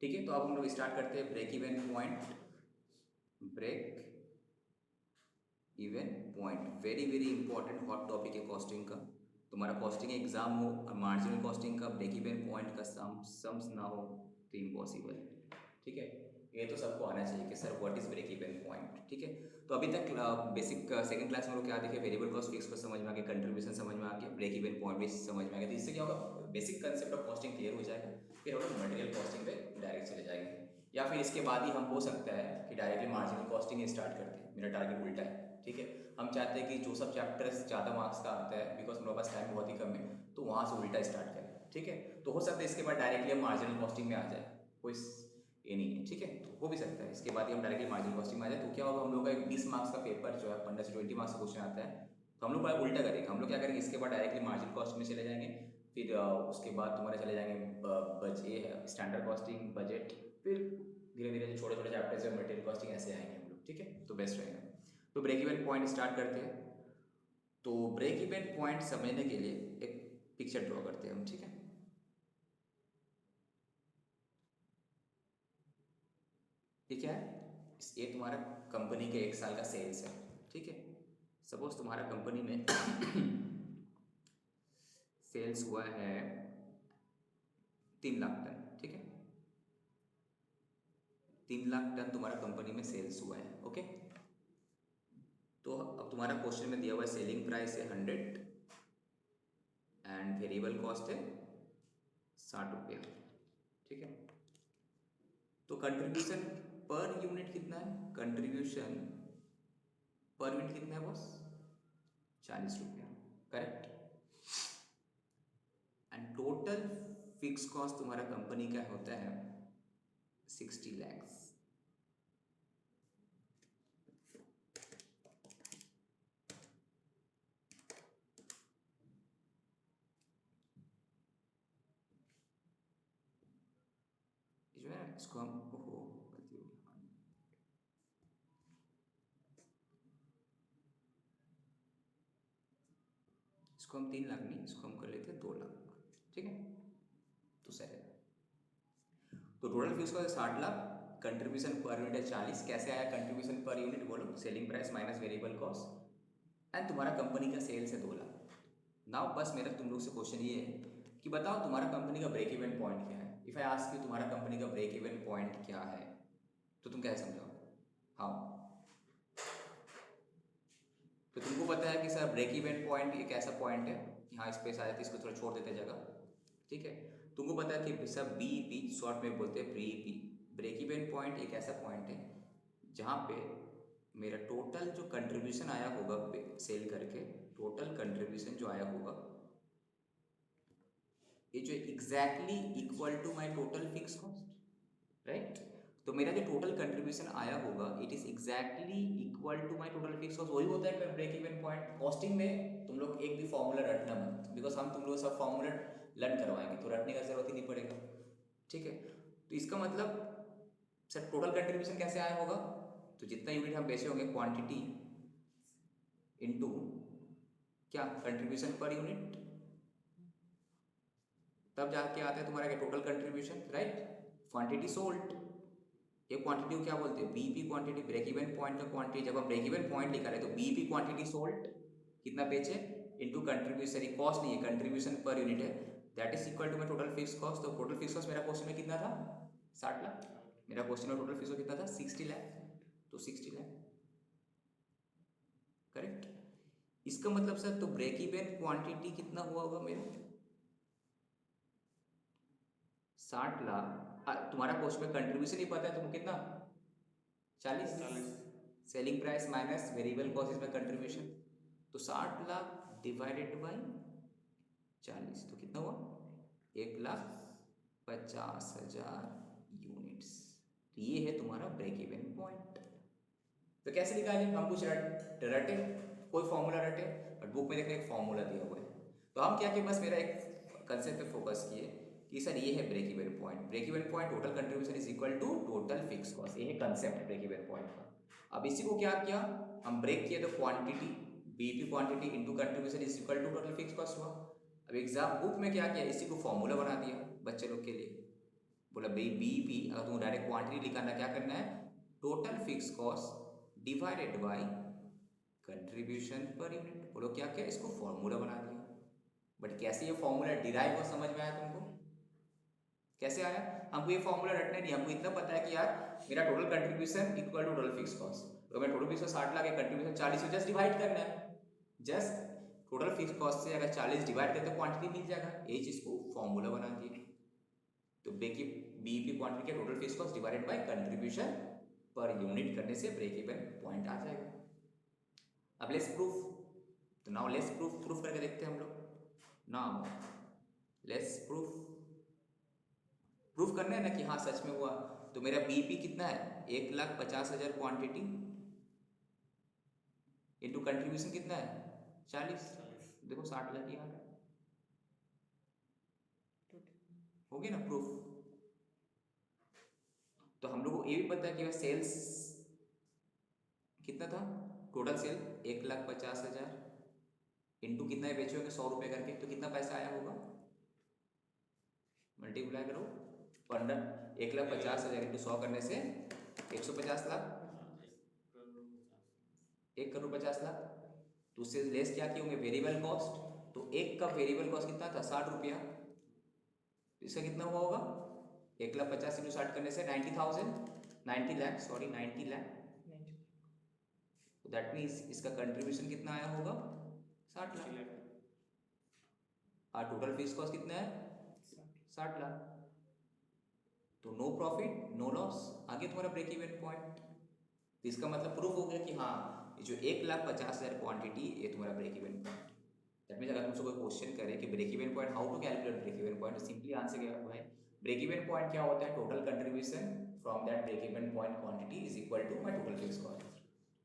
ठीक है, तो अब हम लोग स्टार्ट करते हैं break even point. Break even point very very important hot topic है कॉस्टिंग का। तुम्हारा कॉस्टिंग एग्जाम हो और मार्जिनल कॉस्टिंग का ब्रेक इवन पॉइंट का सम्स ना हो तो इम्पॉसिबल। ठीक है, ये तो सबको आना चाहिए कि sir what is break even point. ठीक है, तो अभी तक बेसिक सेकंड क्लास में लोग क्या देखे, वेरिएबल कॉस्ट फिक्स को समझ में आ गया, कंट्रीब्यूशन समझ में आ गया, ब्रेक इवन पॉइंट भी समझ में आ गया। तो इससे क्या होगा, basic concept of costing clear हो जाएगा। फिर हम लोग मटेरियल कॉस्टिंग पे डायरेक्ट चले जाएंगे, या फिर इसके बाद ही हम हो सकता है कि डायरेक्टली मार्जिनल कॉस्टिंग स्टार्ट करते हैं। मेरा टारगेट उल्टा है। ठीक है, हम चाहते हैं कि जो सब चैप्टर्स ज़्यादा मार्क्स का आता है, बिकॉज मेरे पास टाइम बहुत ही कम है, तो वहाँ से उल्टा स्टार्ट करें। ठीक है, तो हो सकता है इसके बाद डायरेक्टली हम मार्जिनल कॉस्टिंग में आ जाए, कोई ये नहीं है। ठीक है, तो हो भी सकता है इसके बाद ही हम डायरेक्टली मार्जिनल कॉस्टिंग में आ जाए। तो क्या होगा, हम लोग का 20 मार्क्स का पेपर जो है 15 से 20 मार्क्स का क्वेश्चन आता है, तो हम लोग बड़ा उल्टा करेंगे। हम लोग क्या करेंगे, इसके बाद डायरेक्टली मार्जिनल कॉस्ट में चले जाएंगे। फिर उसके बाद तुम्हारे चले जाएंगे ये है स्टैंडर्ड कॉस्टिंग, बजट, फिर धीरे धीरे जो छोटे छोटे चैप्टर्स है मटेरियल कॉस्टिंग ऐसे आएंगे हम लोग। ठीक है, तो बेस्ट रहेगा। तो ब्रेक इवन पॉइंट स्टार्ट करते हैं। तो ब्रेक इवन पॉइंट समझने के लिए एक पिक्चर ड्रॉ करते हैं हम। ठीक है, ये क्या है, ये तुम्हारा कंपनी के 1 साल का सेल्स है। ठीक है, सपोज तुम्हारा कंपनी में सेल्स हुआ है 3 लाख टन। ठीक है, 3 लाख टन तुम्हारा कंपनी में सेल्स हुआ है। ओके, तो अब तुम्हारा क्वेश्चन में दिया हुआ है सेलिंग प्राइस है 100 एंड वेरिएबल कॉस्ट है 60 रुपया। ठीक है, तो कंट्रीब्यूशन पर यूनिट कितना है, कंट्रीब्यूशन पर यूनिट कितना है बॉस, 40 रुपया। Correct, and total fix cost तुम्हारा कंपनी का होता है 60 lakhs। जो है इसको हम, ओहो गलती हो गई, हाँ। इसको हम 3 लाख नहीं, इसको हम कर लेते हैं 2 लाख। ठीक है, तो सही है। तो टोटल फीस का 60 लाख, कंट्रीब्यूशन पर यूनिट है 40। कैसे आया कंट्रीब्यूशन पर यूनिट, बोलो, selling price minus variable cost, and तुम्हारा कंपनी का सेल्स है 2 लाख। नाउ बस मेरा तुम लोग से क्वेश्चन ये है कि बताओ तुम्हारा कंपनी का ब्रेक इवन पॉइंट क्या है। इफ आई आस्क यू तुम्हारा कंपनी का ब्रेक इवन पॉइंट क्या है, तो तुम कैसे समझाओ, हाँ। तो तुमको पता है कि सर ब्रेक इवन पॉइंट एक ऐसा पॉइंट है, यहाँ स्पेस आ जाती है, इसको थोड़ा छोड़ देते जगह। ठीक है, तुमको पता है कि सर बी पी शॉर्ट में बोलते हैं प्री पी। ब्रेक इवन पॉइंट एक ऐसा पॉइंट है जहाँ पे मेरा टोटल जो कंट्रीब्यूशन आया होगा सेल करके, टोटल कंट्रीब्यूशन जो आया होगा ये जो exactly equal to my total fix cost, right. तो मेरा जो टोटल कंट्रीब्यूशन आया होगा it is exactly equal to my total fix cost, वही होता है ब्रेक इवन पॉइंट। कॉस्टिंग में तुम लोग एक भी फॉर्मूला रटना मत, बिकॉज हम तुम लोग सब फॉर्मूला लर्न करवाएंगे, तो रटने का जरूरत ही नहीं पड़ेगा। ठीक है, तो इसका मतलब सर टोटल कंट्रीब्यूशन कैसे आया होगा, तो जितना यूनिट हम बेचे होंगे क्वांटिटी इनटू क्या कंट्रीब्यूशन पर यूनिट, तब जाके आता है तुम्हारा total contribution, right. Quantity sold, ये क्वांटिटी को क्या बोलते हैं, BP quantity, break even point का क्वांटिटी। जब हम ब्रेक इवन पॉइंट लिखा रहे तो बीपी क्वांटिटी सोल्ड कितना बेचे इनटू कंट्रीब्यूशन, कॉस्ट नहीं है कंट्रीब्यूशन पर यूनिट है, that is equal to my total fix cost. तो टोटल फिक्स कॉस्ट मेरा क्वेश्चन में कितना था, 60 लाख। मेरा क्वेश्चन में टोटल फिक्स कॉस्ट कितना था, 60 लाख। तो 60 लाख, करेक्ट। इसका मतलब सर तो ब्रेक इवन क्वांटिटी कितना हुआ होगा मेरा, 60 लाख। तुम्हारा क्वेश्चन में कंट्रीब्यूशन ही पता है तुमको कितना, 40। 40। Selling price minus variable cost इसमें कंट्रीब्यूशन, तो 60 लाख डिवाइडेड बाई 40, तो कितना हुआ, 1,50,000 यूनिट्स। तो ये है तुम्हारा ब्रेक इवन पॉइंट। तो कैसे निकालें, हम कुछ रटे, कोई फॉर्मूला रटे, बट बुक में देखने एक फॉर्मूला दिया हुआ है। तो हम क्या कि बस मेरा एक कंसेप्ट पे फोकस किए कि सर ये है break even point. Break even point total contribution is equal to total fix cost, ये है कंसेप्ट ब्रेक इवन पॉइंट का। अब इसी को क्या किया, हम ब्रेक किए तो quantity BP quantity into contribution is equal to total fix cost हुआ। अब एग्जाम बुक में क्या किया, इसी को फॉर्मूला बना दिया बच्चे लोग के लिए। बोला भाई बीईपी अगर तुम डायरेक्ट क्वांटिटी निकालना क्या करना है, total fix cost divided by contribution per unit. बोलो क्या क्या, इसको फॉर्मूला बना दिया। बट कैसे ये फॉर्मूला डिराइव और समझ में आया तुमको, कैसे आया? हमको ये फॉर्मूला रटना नहीं, हमको इतना पता है कि यार मेरा total contribution equal to total fix cost, तो मैं टोटल फिक्स कॉस्ट 60 लाख है, कंट्रीब्यूशन 40 से जस्ट डिवाइड करना है। जस्ट टोटल फिक्स कॉस्ट से अगर 40 डिवाइड करते तो क्वांटिटी मिल जाएगा, ये चीज को फॉर्मूला बना दिए। तो बीईपी क्वांटिटी के total fix cost divided by contribution पर यूनिट करने से ब्रेक इवन पॉइंट आ जाएगा। अब लेट्स प्रूफ, तो नाउ लेट्स प्रूफ करके देखते हैं हम लोग। नाउ लेट्स प्रूफ करना है ना कि हाँ सच में हुआ। तो मेरा बीपी कितना है, 1,50,000 क्वांटिटी इंटू कंट्रीब्यूशन कितना है 40, देखो 60 लाख ही आ रहा है, हो गया ना प्रूफ। तो हम लोग को ये भी पता है कि सेल्स कितना था, टोटल सेल 1,50,000 इंटू कितना बेचे होंगे 100 रुपये करके, तो कितना पैसा आया होगा, मल्टीप्लाई करो 15, 1,50,000 इंटू 100 करने से 150 लाख, 1,50,00,000। तो उससे लेस क्या किए होंगे वेरिएबल कॉस्ट, तो एक का वेरिएबल कॉस्ट कितना था 60 रुपया, तो इसका कितना हुआ होगा 1,50,000 इंटू 60 करने से 90,000, 90 लाख, सॉरी 90 लाख। तो दैट मीन्स इसका कंट्रीब्यूशन कितना आया होगा 60 लाख, और टोटल फिक्स कॉस्ट कितना है 60 लाख। तो नो प्रॉफिट नो लॉस, आगे तुम्हारा ब्रेक इवन पॉइंट। तो इसका मतलब प्रूफ हो गया कि हाँ ये जो 1,50,000 क्वांटिटी ये तुम्हारा break even point. That means अगर तुमसे कोई क्वेश्चन करे कि break even point how to calculate break even point, तो सिंपली आंसर क्या भाई, ब्रेक इवन पॉइंट क्या होता है, total contribution from that break even point quantity is equal to my total fix cost.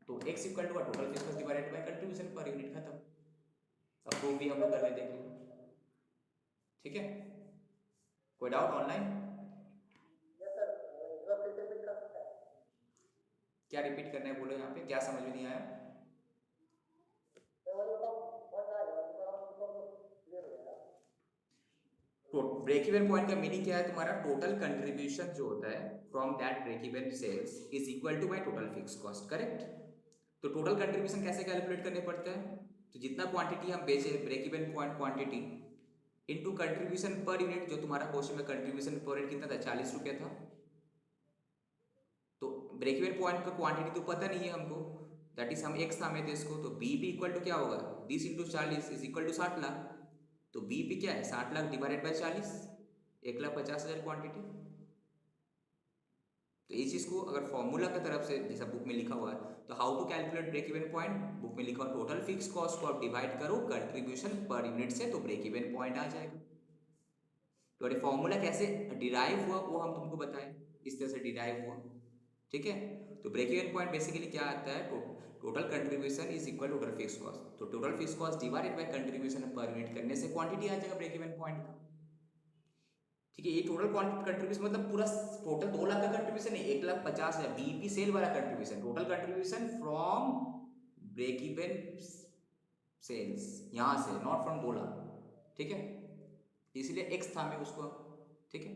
तो x equal to total fix cost divided by contribution पर unit, खत्म। अब प्रूफ भी हम लोग करके देख लेंगे, ठीक है। कोई डाउट ऑनलाइन? क्या रिपीट करना है बोलो, यहाँ पे क्या समझ में नहीं आया? तो ब्रेक इवन पॉइंट का मीनिंग क्या है तुम्हारा, टोटल कंट्रीब्यूशन जो होता है from that break even sales is equal to my total fix cost, correct. तो टोटल कंट्रीब्यूशन कैसे कैलकुलेट करने पड़ता है, तो जितना क्वांटिटी हम बेचे break even point quantity into contribution पर यूनिट, जो तुम्हारा क्वेश्चन में कंट्रीब्यूशन पर यूनिट कितना था 40 रुपया था। तो ब्रेक इवन पॉइंट का क्वांटिटी तो पता नहीं है हमको, दैट इज हम एक्स नामे थे इसको, तो बी भी इक्वल टू क्या होगा 20 into 40 is equal to 60 lakh. तो बी पी क्या है 60 लाख डिवाइडेड बाय 40, 1,50,000 क्वांटिटी। तो इस चीज़ को अगर फॉर्मूला की तरफ से जैसा बुक में लिखा हुआ है, तो how to calculate break even point, book में लिखा हुआ टोटल फिक्स कॉस्ट को आप डिवाइड करो कंट्रीब्यूशन पर यूनिट से, तो ब्रेक इवन पॉइंट आ जाएगा। तो अरे फॉर्मूला कैसे डिराइव हुआ वो हम तुमको बताएं, इस तरह से डिराइव हुआ, ठीक है। तो ब्रेक इवन पॉइंट बेसिकली क्या आता है, total contribution is equal total fix cost, तो total fix cost divided by contribution पर यूनिट करने से क्वांटिटी आ जाएगा ब्रेक इवन पॉइंट का, ठीक है। ये टोटल कंट्रीब्यूशन मतलब पूरा टोटल 2 लाख का कंट्रीब्यूशन नहीं, 1,50,000 बीपी सेल वाला contribution, total contribution from break even sales, यहाँ से नॉट फ्रॉम 2 लाख, ठीक है। इसलिए एक्स था में उसको, ठीक है।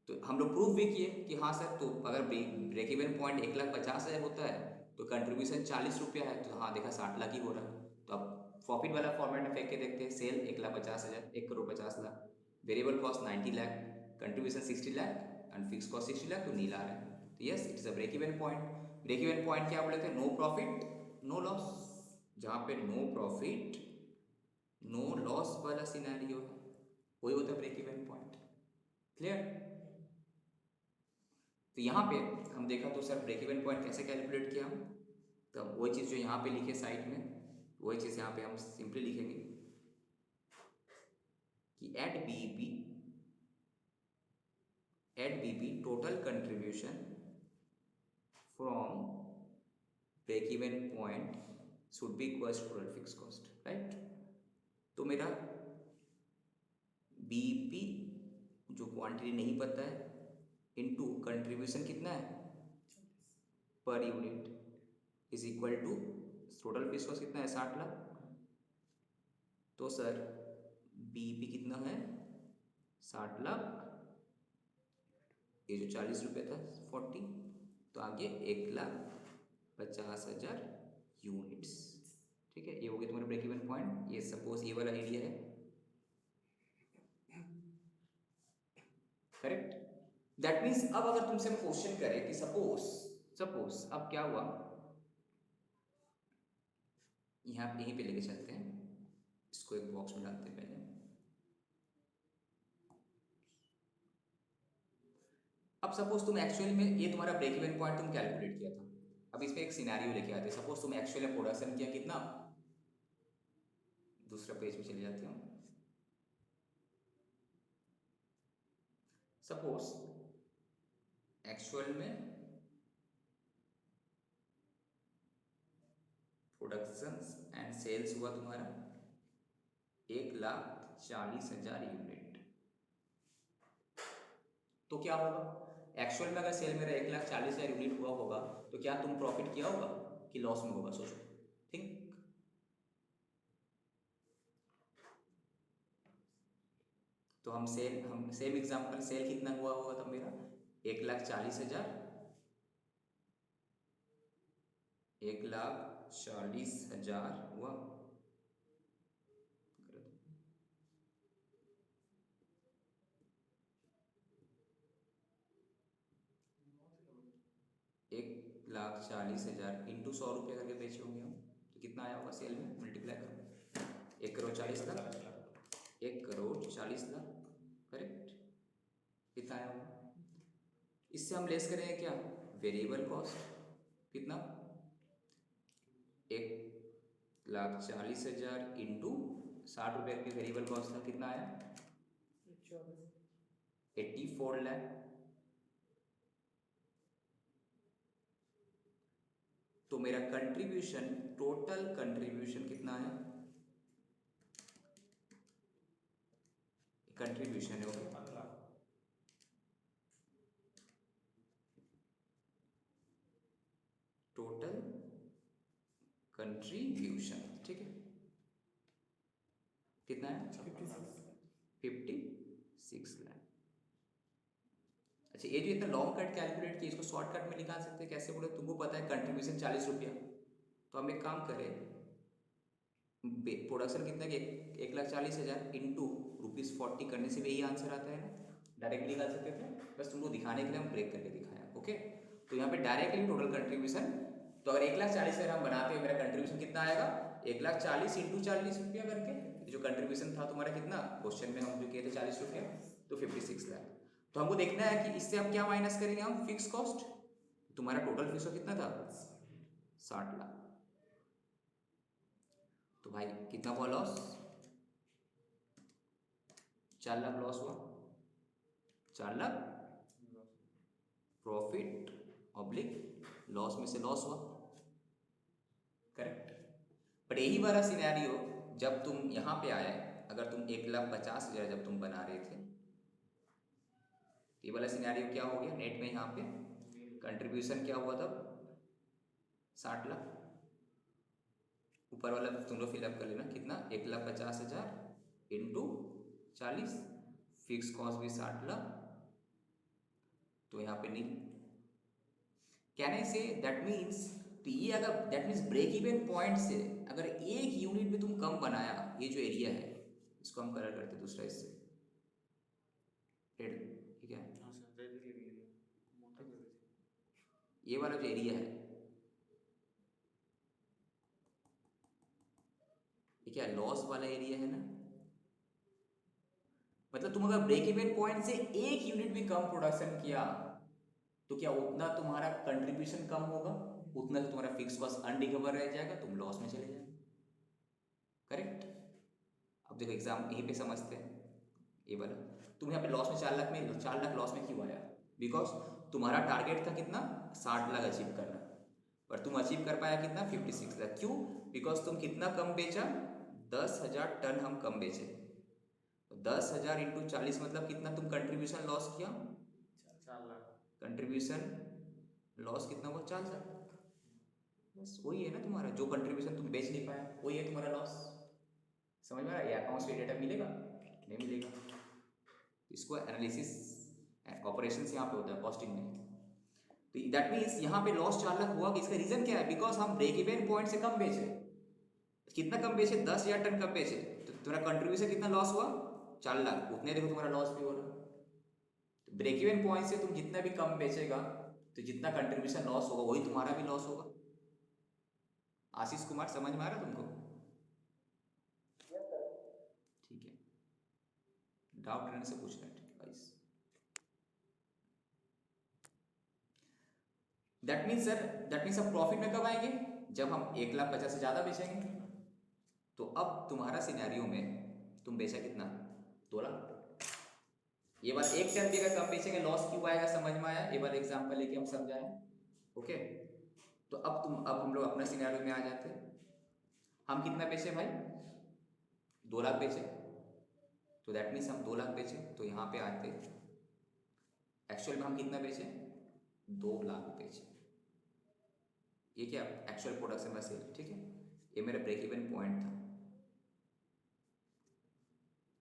तो हम लोग प्रूफ भी किए कि हाँ सर, तो अगर ब्रेक इवन पॉइंट 1,50,000 होता है तो कंट्रीब्यूशन 40 रुपया है, तो हाँ देखा 60 लाख ही हो रहा है। तो अब प्रॉफिट वाला फॉर्मेट में फेंक के देखते हैं, sale 1,50,000, 1,50,00,000, variable cost 90 lakh, contribution 60 lakh and fix cost 60 lakh, तो नील आ रहा है। तो yes it is a break even point. Break even point क्या बोले थे, नो प्रॉफिट नो लॉस, जहाँ पे नो प्रॉफिट नो लॉस वाला सिनेरियो है वही होता है ब्रेक इवन पॉइंट, क्लियर। तो यहाँ पे हम देखा तो सर ब्रेक इवन पॉइंट कैसे कैलकुलेट किया हम, तो वही चीज़ जो यहाँ पे लिखे साइड में, वही चीज़ यहाँ पे हम सिंपली लिखेंगे कि at BP total contribution from break even point should be equals to total fix cost, right. तो मेरा बीपी जो क्वांटिटी नहीं पता है इनटू कंट्रीब्यूशन कितना है per unit is equal to total fix cost कितना है 60 लाख। तो सर बीपी कितना है 60 लाख ये जो 40 रुपये था 40, तो आगे 1,50,000 यूनिट्स। ठीक है, ये हो गया तुम्हारा ब्रेक इवन पॉइंट। ये सपोज ये वाला एरिया है, करेक्ट। दैट मीन्स अब अगर तुमसे हम क्वेश्चन करें कि सपोज अब क्या हुआ, यहाँ यहीं पे लेके चलते हैं, इसको एक बॉक्स में डालते हैं पहले। अब सपोज तुम एक्चुअल में, ये तुम्हारा ब्रेक इवन पॉइंट तुम कैलकुलेट किया था, अब इस पे एक सिनेरियो लेके आते हैं। सपोज तुम एक्चुअल में प्रोडक्शन किया कितना, दूसरा पेज में चले जाते हो। सपोज एक्चुअल में प्रोडक्शन एंड सेल्स हुआ तुम्हारा 1,40,000 यूनिट। तो क्या होगा, एक्चुअल में अगर सेल मेरा 1,40,000 यूनिट हुआ होगा तो क्या तुम प्रॉफिट किया होगा कि लॉस में होगा, सोचो, थिंक। तो हम सेम एग्जांपल, सेल कितना हुआ होगा तब मेरा 1,40,000, 1,40,000 हुआ, 1,40,000 इंटू 100 रुपये करके बेचे होंगे हम, तो कितना आया होगा सेल में, मल्टीप्लाई करो, 1,40,00,000, 1,40,00,000, करेक्ट। कितना आया होगा, इससे हम लेस करेंगे क्या, वेरिएबल कॉस्ट, कितना 1,40,000 इंटू 60 रुपये की वेरिएबल कॉस्ट था, कितना आया 84 लाख। तो मेरा कंट्रीब्यूशन, टोटल कंट्रीब्यूशन कितना है, कंट्रीब्यूशन है टोटल कंट्रीब्यूशन, ठीक है, कितना है 56 लाख। अच्छा, ये जो इतना लॉन्ग कट कैलकुलेट किया, इसको शॉर्टकट में निकाल सकते हैं, कैसे बोले, तुमको पता है कंट्रीब्यूशन 40 रुपया, तो हम एक काम करें, प्रोडक्शन कितना कि 1,40,000 इंटू ₹40 करने से भी यही आंसर आता है ना, डायरेक्टली निकाल सकते थे, बस तुमको दिखाने के लिए हम ब्रेक करके दिखाया, ओके। तो यहाँ पे डायरेक्टली टोटल कंट्रीब्यूशन, तो अगर 1,40,000 हम बनाते हैं, मेरा कंट्रीब्यूशन कितना आएगा 1,40,000 इंटू 40 रुपया करके, जो कंट्रीब्यूशन था तुम्हारा कितना, क्वेश्चन में हम जो किए थे 40 रुपया, तो 56 लाख। तो हमको देखना है कि इससे हम क्या माइनस करेंगे, हम फिक्स कॉस्ट, तुम्हारा टोटल फिक्स कितना था 60 लाख। तो भाई कितना हुआ लॉस, 4 लाख लॉस हुआ, 4 लाख प्रॉफिट ऑब्लिक लॉस में से लॉस हुआ, करेक्ट। बट यही वाला सिनेरियो जब तुम यहाँ पे आए, अगर तुम 1,50,000 जब तुम बना रहे थे, ये वाला सिनेरियो क्या हो गया, नेट में यहाँ पे कंट्रीब्यूशन क्या हुआ तब 60 लाख, ऊपर वाला तुम लोग फिलअप कर लेना, कितना 1,50,000 इंटू 40, फिक्स कॉस्ट भी 60 लाख, तो यहाँ पे नील। Can I say that means, तो ये अगर that means break even point से अगर एक यूनिट में तुम कम बनाया, ये जो एरिया है इसको हम कलर करते दूसरा, इससे रेड, ठीक है, ये वाला जो एरिया है ये क्या लॉस वाला एरिया है ना, मतलब तुम अगर ब्रेक इवन पॉइंट से एक यूनिट भी कम प्रोडक्शन किया तो क्या उतना तुम्हारा कंट्रीब्यूशन कम होगा, उतना तो तुम्हारा फिक्स कॉस्ट अनरिकवर रह जाएगा, तुम लॉस में चले जाएंगे, करेक्ट। अब देखो एग्जाम यहीं पे समझते हैं, ये वाला तुम यहाँ पे लॉस में 4 लाख में, 4 लाख लॉस में क्यों आया, बिकॉज तुम्हारा टारगेट था कितना 60 लाख अचीव करना, पर तुम अचीव कर पाया कितना 56 लाख, क्यों, बिकॉज तुम कितना कम बेचा, 10,000 टन हम कम बेचे, तो 10,000 इंटू 40 मतलब कितना तुम कंट्रीब्यूशन लॉस किया, 4 लाख, कंट्रीब्यूशन लॉस कितना हुआ 4 लाख, बस वही है ना तुम्हारा, जो कंट्रीब्यूशन तुम बेच नहीं पाए वही है तुम्हारा लॉस, समझ में आ रहा है, अकाउंट्स में डेटा मिलेगा नहीं मिलेगा, इसको ऑपरेशन यहाँ पे होता है कॉस्टिंग में। तो दैट मीन्स यहाँ पे लॉस 4 लाख हुआ। इसका रीजन क्या है? बिकॉज हम ब्रेक इवन पॉइंट से कम बेचे। कितना कम बेचे? 10,000 टन कम बेचे। तो तुम्हारा कंट्रीब्यूशन कितना लॉस हुआ? 4 लाख। उतने देखो तुम्हारा लॉस भी हो रहा। तो ब्रेक इवन पॉइंट से तुम जितना भी कम बेचेगा तो जितना कंट्रीब्यूशन लॉस होगा वही तुम्हारा भी लॉस होगा। आशीष कुमार, समझ में आ रहा तुमको? ठीक है, डाउट रहने से पूछना है। ठीक है guys, that means sir, that means अब प्रॉफिट में कब आएंगे? जब हम 1,50,000 से ज़्यादा बेचेंगे। तो अब तुम्हारा सिनेरियो में तुम बेचा कितना? 2 लाख। ये बात 1 टन भी अगर कम बेचेंगे लॉस क्यों आएगा, समझ में आया? ये बार एग्जाम्पल लेके हम समझाएं। ओके, तो अब हम लोग अपना सिनेरियो में आ जाते हैं। हम कितना बेचे भाई? 2 लाख बेचे। तो दैट मीन्स हम 2 लाख बेचे। तो यहाँ पे आते एक्चुअल में हम कितना बेचे? 2 लाख बेचे। ये क्या एक्चुअल प्रोडक्शन में सेल। ठीक है, ये मेरा ब्रेक इवन पॉइंट था।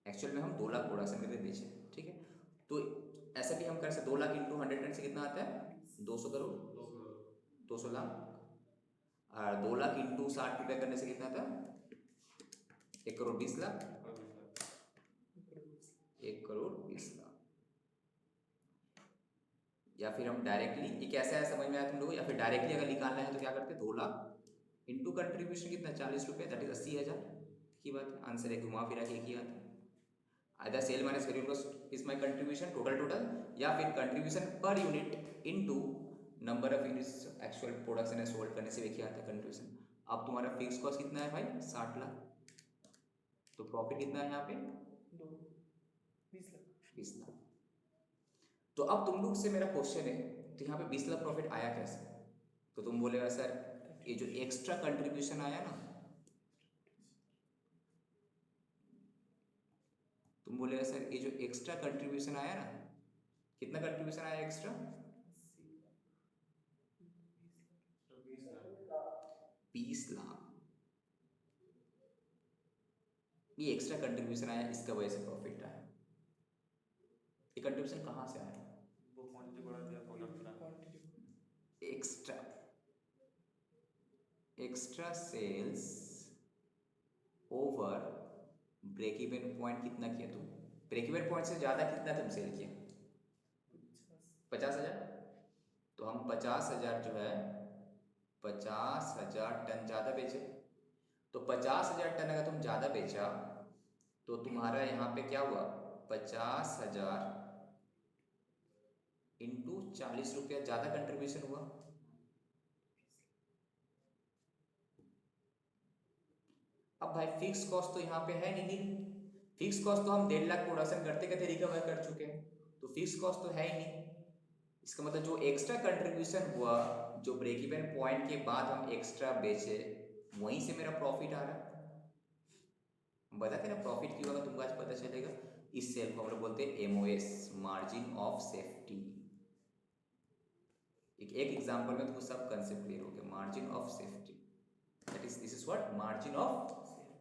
एक्चुअल में हम 2 लाख प्रोडक्शन करके बेचे। ठीक है, तो ऐसा भी हम कर सकते 2 लाख इंटू 100 टन से कितना आता है? 200 करोड़, 200 लाख। और 2 लाख इंटू 60 रुपये करने से कितना आता है? 1,20,00,000। 1,20,00,000। या फिर हम डायरेक्टली, ये कैसा है समझ में आया तुम लोग? या फिर डायरेक्टली अगर निकालना है तो क्या करते? 2 लाख इंटू कंट्रीब्यूशन कितना? 40 रुपये, दैट इज 80,000 की बात है। आंसर है, घुमा फिरा के एक ही आता है। Either sale minus variable cost is my contribution total, या फिर कंट्रीब्यूशन पर unit into number of units actual production है सोल्ड करने से देखिए आता है कंट्रीब्यूशन। अब तुम्हारा फिक्स कॉस्ट कितना है भाई? 60 लाख। तो प्रॉफिट कितना है यहाँ पे? 20 लाख। तो अब तुम लोग से मेरा क्वेश्चन है, तो यहाँ पे 20 लाख प्रॉफिट आया कैसे? तो तुम बोलेगा सर ये जो एक्स्ट्रा कंट्रीब्यूशन आया ना, तुम बोलेगा सर ये जो एक्स्ट्रा कंट्रीब्यूशन आया ना, कितना कंट्रीब्यूशन आया एक्स्ट्रा? 20 लाख। ये एक्स्ट्रा कंट्रीब्यूशन आया, इसका वजह से प्रॉफिट आया। ये कंट्रीब्यूशन कहाँ से आया? Extra extra sales over break even point. कितना किया तुम? ब्रेक इवन पॉइंट से ज़्यादा कितना तुम सेल किया? 50,000। तो हम 50,000 जो है 50,000 टन ज़्यादा बेचे। तो 50,000 टन अगर तुम ज़्यादा बेचा तो तुम्हारा यहाँ पे क्या हुआ? 50,000 इंटू 40 रुपया ज़्यादा कंट्रीब्यूशन हुआ। अब भाई फिक्स कॉस्ट तो यहाँ पे है नहीं। फिक्स कॉस्ट तो हम 1.5 लाख प्रोडक्शन करते करते रिकवर कर चुके हैं, तो फिक्स कॉस्ट तो है ही नहीं। इसका मतलब जो एक्स्ट्रा कंट्रीब्यूशन हुआ, जो ब्रेक इवन पॉइंट के बाद हम एक्स्ट्रा बेचे, वहीं से मेरा प्रॉफिट आ रहा है। हम बताते ना प्रॉफिट क्यों होगा, तुमको आज पता चलेगा। इस सेल को हम लोग बोलते हैं MOS, मार्जिन ऑफ सेफ्टी। एक एग्जांपल में तुमको सब कंसेप्ट क्लियर हो गया। Margin of safety, that is this is what? Margin of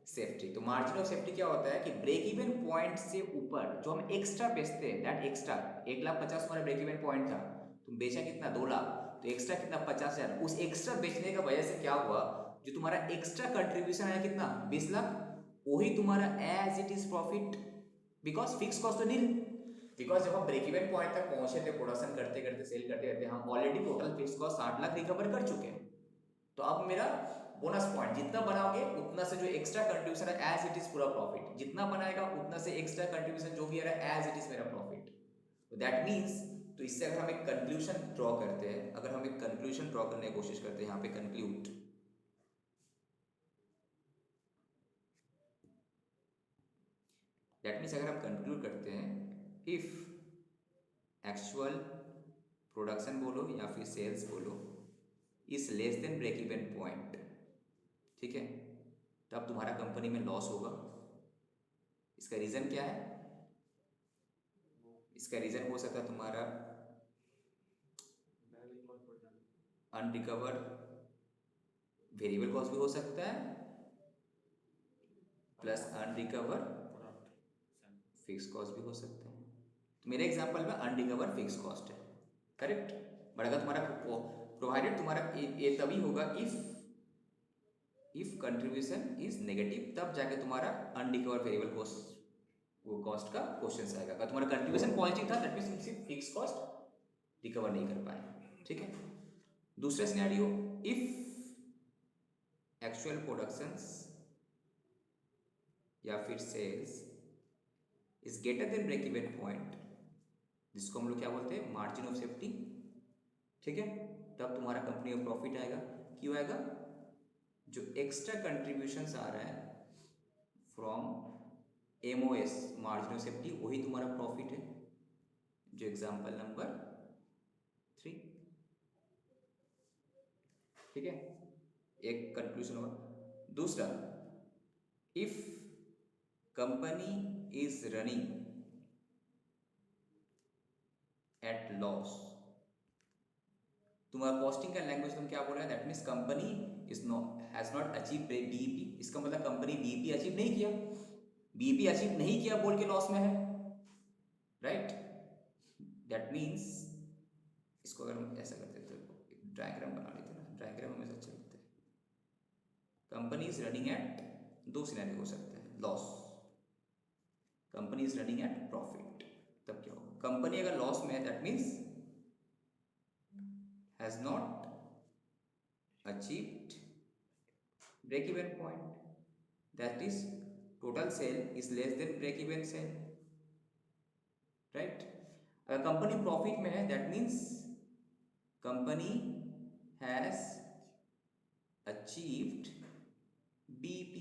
safety. तो मार्जिन ऑफ सेफ्टी क्या होता है कि ब्रेक इवन पॉइंट से ऊपर जो हम एक्स्ट्रा बेचते हैं, दैट एक्स्ट्रा 1,50,000 हमारा ब्रेक इवन पॉइंट था, तुम बेचा कितना? 2 लाख। तो एक्स्ट्रा कितना? 50,000। उस एक्स्ट्रा बेचने का वजह से क्या हुआ? जो तुम्हारा एक्स्ट्रा कंट्रीब्यूशन आया कितना? 20 लाख। वही तुम्हारा as it is profit, because fix cost तो नील। बिकॉज जब हम ब्रेक इवन पॉइंट तक पहुंचे थे प्रोडक्शन करते करते सेल करते करते, हम already total fix cost 60 lakh recover कर चुके हैं। तो अब मेरा बोनस पॉइंट जितना बनाओगे उतना से जो एक्स्ट्रा कंट्रीब्यूशन है एज इट इज पूरा प्रॉफिट, जितना बनाएगा उतना से एक्स्ट्रा कंट्रीब्यूशन जो भी आ रहा है एज इट इज मेरा प्रॉफिट। तो दैट मीन्स, तो इससे अगर हम एक कंक्लूजन ड्रॉ करते हैं, अगर हम एक कंक्लूजन ड्रॉ करने की कोशिश करते हैं यहाँ पे कंक्लूड, दैट मीन्स अगर हम कंक्लूड करते हैं इफ एक्चुअल प्रोडक्शन बोलो या फिर सेल्स बोलो is less than break even point, ठीक है, तब तुम्हारा कंपनी में लॉस होगा। इसका रीज़न क्या है? इसका रीज़न हो सकता है तुम्हारा अनरिकवर्ड वेरिएबल कॉस्ट भी हो सकता है, प्लस अनरिकवर्ड फिक्स कॉस्ट भी हो सकता है। मेरे एग्जांपल में अनरिकवर फिक्स कॉस्ट है, करेक्ट। बट अगर तुम्हारा प्रोवाइडेड तुम्हारा ये तभी होगा इफ कंट्रीब्यूशन इज नेगेटिव, तब जाके तुम्हारा अनरिकवर वेरिएबल कॉस्ट, वो कॉस्ट का क्वेश्चन आएगा। अगर तुम्हारा कंट्रीब्यूशन पॉजिटिव था दैट मीन्स तुम सिर्फ फिक्स कॉस्ट रिकवर नहीं कर पाए, ठीक है। दूसरा सिनेरियो, इफ एक्चुअल प्रोडक्शंस या फिर sales is greater than break even point, जिसको हम लोग क्या बोलते हैं, मार्जिन ऑफ सेफ्टी, ठीक है। तब तुम्हारा कंपनी में प्रॉफिट आएगा। क्यों आएगा? जो एक्स्ट्रा कंट्रीब्यूशंस आ रहा है from MOS, margin of safety, वही तुम्हारा प्रॉफिट है, जो एग्जांपल नंबर 3, ठीक है। एक कंक्लूजन होगा। दूसरा, if company is running eight loss, तुम्हारा कॉस्टिंग का लैंग्वेज तुम क्या बोल रहे हैं, that means company is has not achieve BEP। इसका मतलब कंपनी BEP अचीव नहीं किया, BEP अचीव नहीं किया बोल के लॉस में है, राइट। दैट मीन्स इसको अगर हम ऐसा करते तो एक डायग्राम बना लेते ना, डायग्राम हमें अच्छा लगता है। कंपनी इज रनिंग एट, दो सिनेरियो हो सकते हैं, loss, company is running at profit, तब क्या होगा? कंपनी अगर लॉस में है that means has not achieved break even point, that is total sale is less than break even sale, right. अगर कंपनी प्रॉफिट में है that means company has achieved BEP,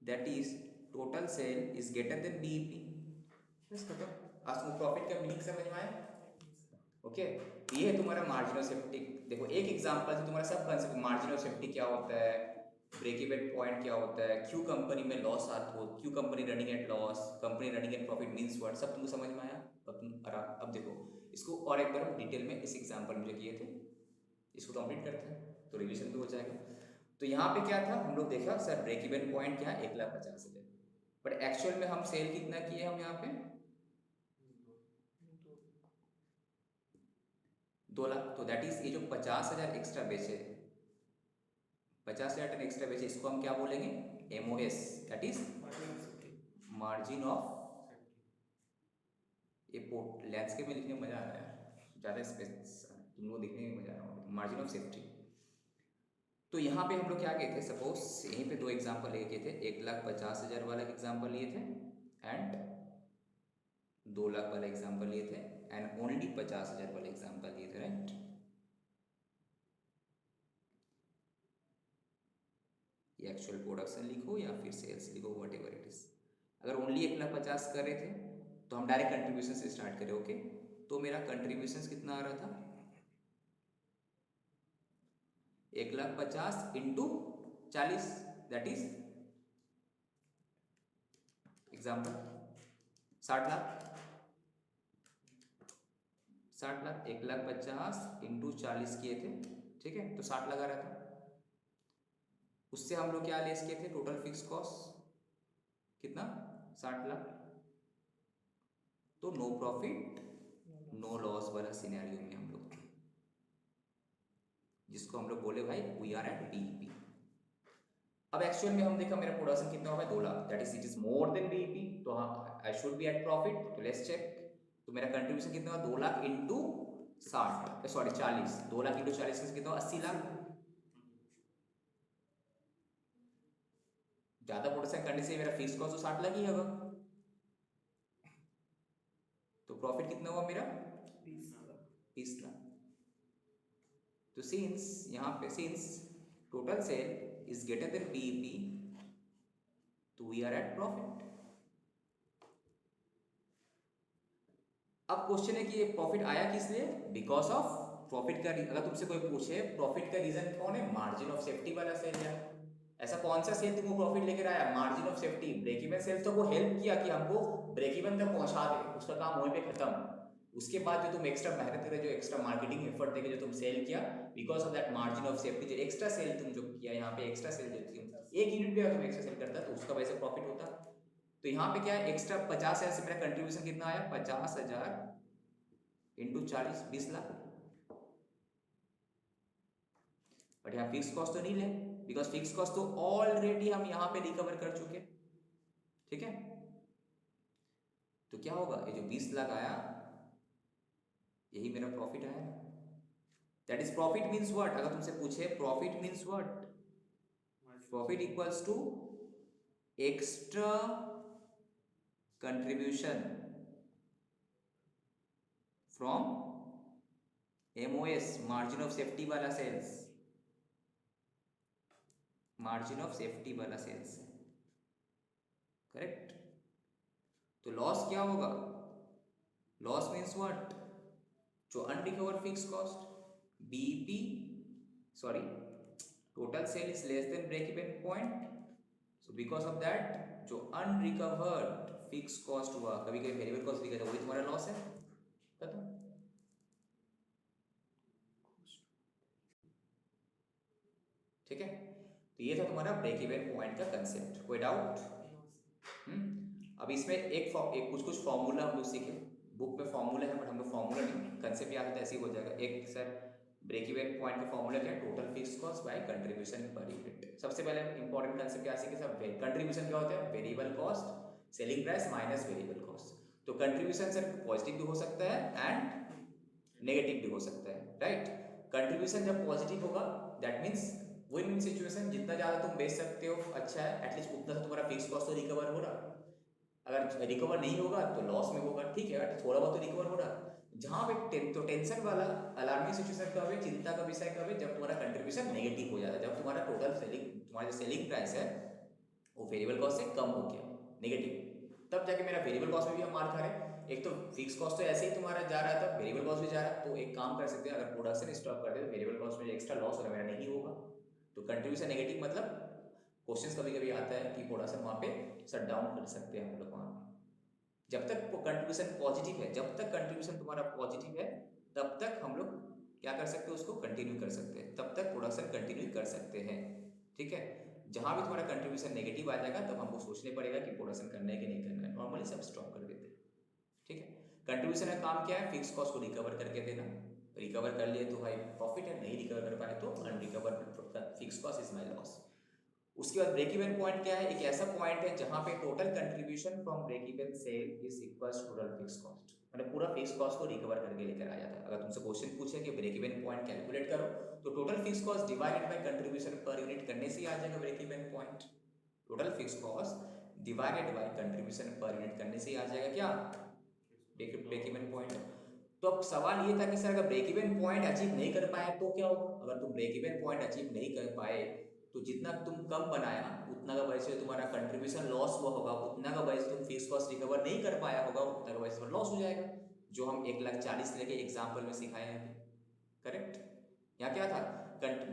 that is total sale is greater than BEP। बस खत्म। आज तुमको profit का meaning समझ में आया? ओके, ये है तुम्हारा मार्जिन ऑफ सेफ्टी। देखो एक एग्जांपल से तुम्हारा सब कंसेप्ट, मार्जिन ऑफ सेफ्टी क्या होता है, ब्रेक इवन पॉइंट क्या होता है, क्यों कंपनी में लॉस आता हो, क्यों company running at loss, company running at profit means what, सब तुमको समझ में आया। अब देखो इसको और एक बार डिटेल में इस एग्जांपल में जो किए थे इसको कंप्लीट करते हैं तो रिविजन भी हो जाएगा। तो यहाँ पे क्या था, हम लोग देखा सर ब्रेक इवन पॉइंट क्या है, 1,50,000, बट एक्चुअल में हम सेल कितना किए, हम यहाँ पे 2 लाख। तो दैट इज ये जो 50,000 एक्स्ट्रा बेचे, 50,000 टन एक्स्ट्रा बेचे, इसको हम क्या बोलेंगे, MOS, that is margin of, ये लैंडस्केप में लिखने में मजा आ रहा है, ज़्यादा स्पेस तुम लोग देखने में मजा आ रहा होगा, मार्जिन ऑफ सेफ्टी। तो यहाँ पे हम लोग क्या किए थे, सपोज यहीं पे दो एग्जांपल लिए थे, 1,50,000 वाला एग्जांपल लिए थे एंड 2 लाख वाला एग्जांपल लिए थे एंड ओनली 50,000 वाला एग्जांपल लिए थे, राइट। ये एक्चुअल प्रोडक्शन लिखो या फिर सेल्स लिखो, वट एवर इट इज। अगर ओनली 1,50,000 कर रहे थे तो हम डायरेक्ट कंट्रीब्यूशन से स्टार्ट करें, ओके। तो मेरा कंट्रीब्यूशन कितना आ रहा था, 1,50,000 into 40, that is example 60 lakh, 60 lakh, 1,50,000 into 40 किए थे, ठीक है, तो 60 लगा रहा था। उससे हम लोग क्या लेस किए थे, टोटल फिक्स कॉस्ट कितना, 60 लाख। तो नो प्रॉफिट नो लॉस वाला सिनेरियो में हम लोग थे, जिसको हम लोग बोले भाई वी आर एट BEP। अब एक्चुअल में हम देखा मेरा प्रोडक्शन कितना होगा, 2 lakh, that is it is more than BEP, तो हाँ I should be at profit. तो लेट्स चेक, तो मेरा कंट्रीब्यूशन कितना होगा, 2 lakh into 60, sorry 40, 2 lakh into 40 कितना होगा, 80 लाख। ज़्यादा प्रोडक्शन करने से मेरा फिक्स कॉस्ट तो 60 लाख ही होगा, तो प्रॉफिट कितना हुआ मेरा, 20 लाख। तो सिंस यहाँ पे since total sale is greater than BEP, तो वी आर एट प्रॉफिट। अब क्वेश्चन है कि ये प्रॉफिट आया किस लिए, बिकॉज ऑफ प्रॉफिट का, अगर तुमसे कोई पूछे प्रॉफिट का रीजन कौन है, मार्जिन ऑफ सेफ्टी वाला सेल है। ऐसा कौन सा सेल तुमको प्रॉफिट लेकर आया, margin of safety. Break even sale तो वो हेल्प किया कि हमको ब्रेक इवन तक पहुंचा दे, उसका काम वहीं पे खत्म। उसके बाद जो तुम एक्स्ट्रा मेहनत करे, जो एक्स्ट्रा मार्केटिंग एफर्ट देके जो तुम सेल किया, because of that margin of safety, जो एक्स्ट्रा सेल तुम जो किया यहाँ पे, एक्स्ट्रा सेल जो थी, 1 यूनिट पे अगर तुम एक्स्ट्रा सेल करता तो उसका वजह से प्रॉफिट होता। तो यहाँ पे क्या है, एक्स्ट्रा 50,000 से मेरा कंट्रीब्यूशन कितना आया, 50,000 इंटू 40, 20 लाख। बट यहाँ फिक्स कॉस्ट तो नहीं ले, बिकॉज फिक्स कॉस्ट तो ऑलरेडी हम यहाँ पे रिकवर कर चुके। ठीक है, तो क्या होगा, ये जो 20 लाख आया यही मेरा प्रॉफिट आया। That is profit means what, अगर तुमसे पूछे profit means what, profit equals to extra contribution from MOS, margin of safety वाला सेल्स, मार्जिन ऑफ सेफ्टी वाला सेल्स। करेक्ट। तो लॉस क्या होगा, लॉस मीन्स व्हाट, जो unrecovered fix cost BEP, sorry total sale is less than break even point, so because of that जो unrecovered fix cost हुआ, कभी कभी वेरिएबल कॉस्ट भी कहते हैं, वही तुम्हारा लॉस है। खत्म। ठीक है, तो ये था तुम्हारा ब्रेक इवन पॉइंट का कंसेप्ट। कोई डाउट? अब इसमें एक कुछ फॉर्मूला हम लोग सीखे, बुक में फॉर्मूला है बट हम लोग फॉर्मूला नहीं, कंसेप्ट याद है तो ऐसे ही हो जाएगा। एक सर ब्रेक इवन पॉइंट का फॉर्मूला क्या है, total fix cost by contribution per unit. सबसे पहले इंपॉर्टेंट कंसेप्ट क्या सीखे सब, कंट्रीब्यूशन क्या होता है, variable cost selling price minus variable cost. तो कंट्रीब्यूशन सर पॉजिटिव भी हो सकता है एंड नेगेटिव भी हो सकता है, राइट। कंट्रीब्यूशन जब पॉजिटिव होगा that means win win situation, जितना ज़्यादा तुम बेच सकते हो अच्छा है, एटलीस्ट उतना से तुम्हारा फिक्स कॉस्ट तो रिकवर हो रहा। अगर रिकवर नहीं होगा तो लॉस में होगा, ठीक है, थोड़ा बहुत तो रिकवर हो रहा। जहाँ पे तो टेंशन वाला अलार्मिंग सिचुएशन कब है, चिंता का विषय कब है, जब तुम्हारा कंट्रीब्यूशन नेगेटिव हो जाता है, जब तुम्हारा टोटल सेलिंग, तुम्हारा जो सेलिंग प्राइस है वो वेरिएबल कॉस्ट से कम हो गया, नेगेटिव, तब जाके मेरा वेरिएबल कॉस्ट में भी हम मार खा रहे। एक तो फिक्स कॉस्ट तो ऐसे ही तुम्हारा जा रहा था, वेरिएबल कॉस्ट भी जा रहा है, तो एक काम कर सकते हैं, अगर प्रोडक्शन स्टॉप कर दे तो वेरिएबल कॉस्ट में एक्स्ट्रा लॉस होगा मेरा नहीं होगा। तो कंट्रीब्यूशन नेगेटिव मतलब क्वेश्चंस कभी कभी आता है कि प्रोडक्शन वहाँ पे शट डाउन कर सकते हैं हम लोग वहाँ। जब तक कंट्रीब्यूशन पॉजिटिव है, जब तक कंट्रीब्यूशन तुम्हारा पॉजिटिव है तब तक हम लोग क्या कर सकते हैं, उसको कंटिन्यू कर सकते हैं, तब तक प्रोडक्शन कंटिन्यू कर सकते हैं। ठीक है, जहां भी तुम्हारा कंट्रीब्यूशन नेगेटिव आ जाएगा तब हमको सोचने पड़ेगा कि प्रोडक्शन करना है कि नहीं करना है, नॉर्मली सब स्टॉप कर देते हैं। ठीक है, कंट्रीब्यूशन का काम क्या है, फिक्स कॉस्ट को रिकवर करके देना, रिकवर कर लिए तो भाई प्रॉफिट है, नहीं रिकवर कर पाए तो unrecover fix cost is my loss. उसके बाद ब्रेक इवन पॉइंट क्या है, एक ऐसा पॉइंट है जहां पे total contribution from break even sale is equals to total fix cost, मतलब पूरा फिक्स कॉस्ट को रिकवर करके लेकर आ जाता है। अगर तुमसे क्वेश्चन पूछे कि ब्रेक इवन पॉइंट कैलकुलेट करो तो total fix cost divided by contribution पर यूनिट करने से आ जाएगा break even point. Total fix cost divided by contribution पर यूनिट करने से आ जाएगा क्या, ब्रेक इवन पॉइंट। तो अब सवाल ये था कि सर अगर ब्रेक इवन पॉइंट अचीव नहीं कर पाए तो क्या होगा, अगर तुम ब्रेक इवन पॉइंट अचीव नहीं कर पाए तो जितना तुम कम बनाया उतना का वजह से तुम्हारा कंट्रीब्यूशन लॉस हुआ होगा, उतना का वजह से तुम फिक्स कॉस्ट रिकवर नहीं कर पाया होगा, उतना का वजह से लॉस हो जाएगा, जो हम 1,40,000 लेके एग्जाम्पल में सिखाए हैं अभी। करेक्ट, यहाँ क्या था,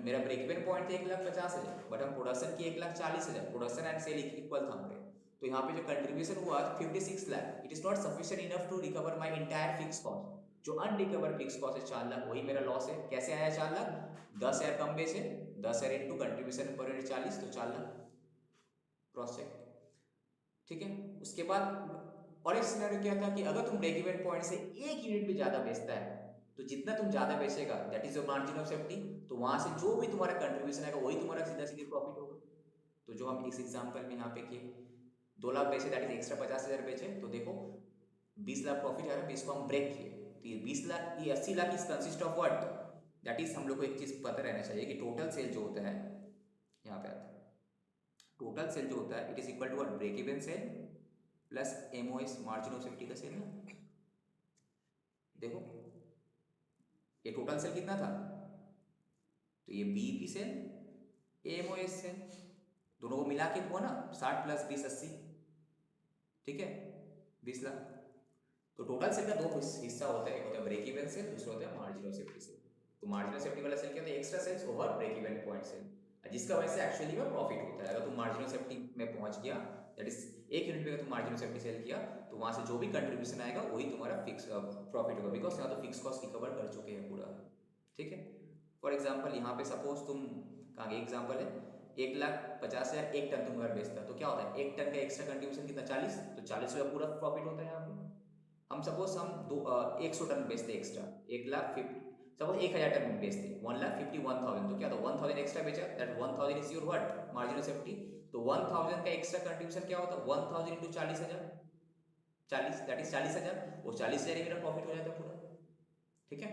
मेरा ब्रेक इवन पॉइंट था 1,50,000 बट हम प्रोडक्शन की 1,40,000, प्रोडक्शन एंड सेल इक्वल था हमारे, तो यहाँ पे जो कंट्रीब्यूशन हुआ 56 lakh, it is not sufficient enough to recover my entire fix cost. जो अनरिकवर फिक्स कॉस्ट है 4 लाख, वही मेरा लॉस है। कैसे आया 4 लाख, 10,000 कम बेचे, 10,000 इंटू कंट्रीब्यूशन पर यूनिट 40 तो 4 लाख क्रॉस चेक। ठीक है, उसके बाद और एक सिनेरियो क्या था कि अगर तुम ब्रेक इवन पॉइंट से 1 यूनिट भी ज्यादा बेचता है तो जितना तुम ज्यादा बेचेगा that is your margin of safety, तो वहां से जो भी तुम्हारा कंट्रीब्यूशन आएगा वही तुम्हारा सीधा सीधे प्रॉफिट होगा। तो जो हम इस एग्जांपल में यहाँ पे किए 2 लाख बेचे दैट इज एक्स्ट्रा 50,000 बेचे, तो देखो 20 लाख प्रॉफिट आ रहा है, इसको हम ब्रेक किए तो ये 20 लाख, ये 80 lakh is consist of what, that is हम लोग को एक चीज पता रहना चाहिए कि टोटल सेल जो होता है, यहाँ पे आता है टोटल सेल जो होता है it is equal to what, break even sale plus MOS margin of safety का सेल ना। देखो ये टोटल सेल कितना था, तो ये BEP सेल, MOS सेल, दोनों को मिला के हुआ ना 60 प्लस 20 80, ठीक है 20 लाख। तो टोटल सेल का 2 हिस्सा होता है, एक होता है ब्रेक इवन सेल, दूसरा होता है मार्जिन ऑफ सेफ्टी सेल। तो मार्जिन ऑफ सेफ्टी वाला सेल क्या होता है, extra sales over break even point sale, जिसका वजह से एक्चुअली में प्रॉफिट होता है। अगर तुम मार्जिन ऑफ सेफ्टी में पहुंच गया दैट इज 1 यूनिट में तुम मार्जिन ऑफ सेफ्टी सेल किया तो वहां से जो भी कंट्रीब्यूशन आएगा वही तुम्हारा फिक्स प्रॉफिट होगा, बिकॉज यहाँ तो फिक्स कॉस्ट रिकवर कर चुके हैं पूरा। ठीक है, फॉर एग्जाम्पल यहाँ पे सपोज तुम कहाँ एग्जाम्पल है 1,50,000 एक टन तुम अगर बेचता तो क्या होता है, एक टन का एक्स्ट्रा कंट्रीब्यूशन कितना 40, तो 40 पूरा प्रॉफिट होता है यहाँ पे। हम सपोज हम 100 टन बेचते एक्स्ट्रा, 1,50,000, सपोज 1,000 टन बेचते 1,51,000, तो क्या था 1,000 एक्स्ट्रा बेचा, that 1,000 is your what marginal safety. तो 1,000 का एक्स्ट्रा कंट्रीब्यूशन क्या होता है 1,000 इंटू 40,000, 40 दैट इज 40,000, वो 40,000 ही मेरा प्रॉफिट हो जाता है पूरा। ठीक है,